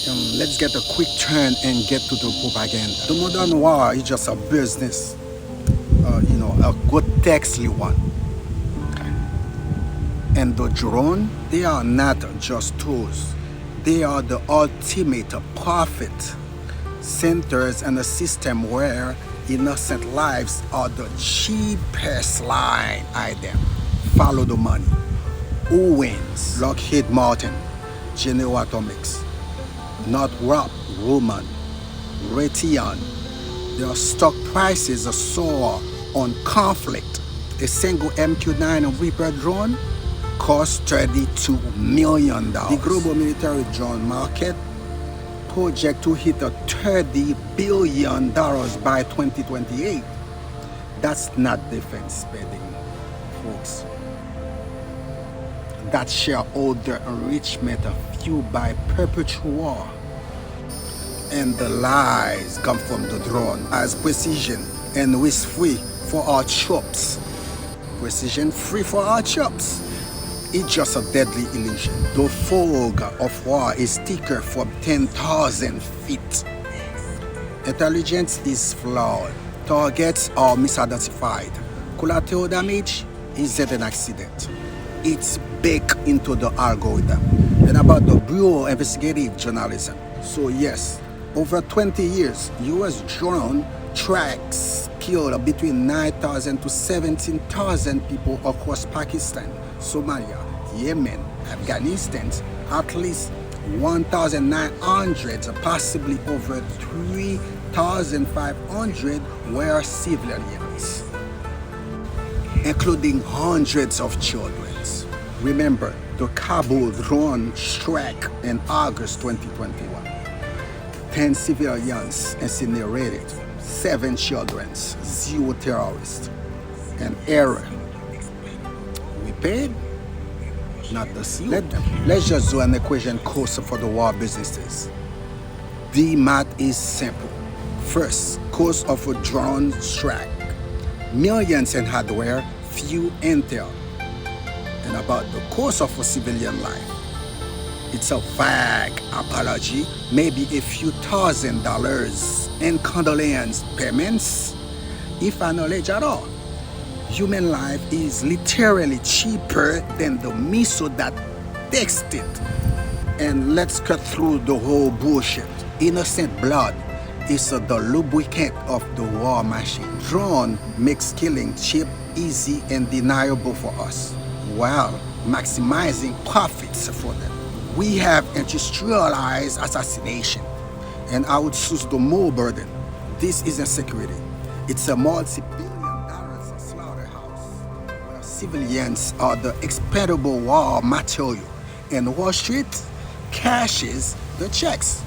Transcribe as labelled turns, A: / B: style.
A: Let's get a quick turn and get to the propaganda. The modern war is just a business, a grotesquely one. And the drone, they are not just tools. They are the ultimate profit centers in a system where innocent lives are the cheapest line item. Follow the money. Who wins? Lockheed Martin, General Atomics, Northrop GrummanHsrd, Raytheon. Their stock prices soar on conflict. A single MQ-9 Reaper drone costs $32 million. The global military drone market project to hit $30 billion by 2028. That's not defense spending, folks. That shareholder enrichment fueled by perpetual war. And the lies come from the drone as precision and risk-free for our troops. Precision-free for our troops. It's just a deadly illusion. The fog of war is thicker from 10,000 feet. Intelligence is flawed. Targets are misidentified. Collateral damage isn't an accident. It's baked into the algorithm. And about the Bureau of Investigative Journalism. So yes, over 20 years, U.S. drone tracks killed between 9,000 to 17,000 people across Pakistan, Somalia, Yemen, Afghanistan. At least 1,900, possibly over 3,500 were civilians, including hundreds of children. Remember the Kabul drone strike in August 2021. 10 civilians incinerated, 7 children, 0 terrorists. An error. We paid, not the seal. Let's just do an equation cost for the war businesses. The math is simple. First, cost of a drone strike. Millions in hardware, few intel. And about the cost of a civilian life. It's a vague apology, maybe a few $1,000s in condolence payments, if acknowledged at all. Human life is literally cheaper than the missile that takes it. And let's cut through the whole bullshit. Innocent blood is the lubricant of the war machine. Drone makes killing cheap, easy, and deniable for us, while maximizing profits for them. We have industrialized assassination and outsourced the more burden. This isn't security. It's a multi-billion-dollar slaughterhouse where civilians are the expendable war material and Wall Street cashes the checks.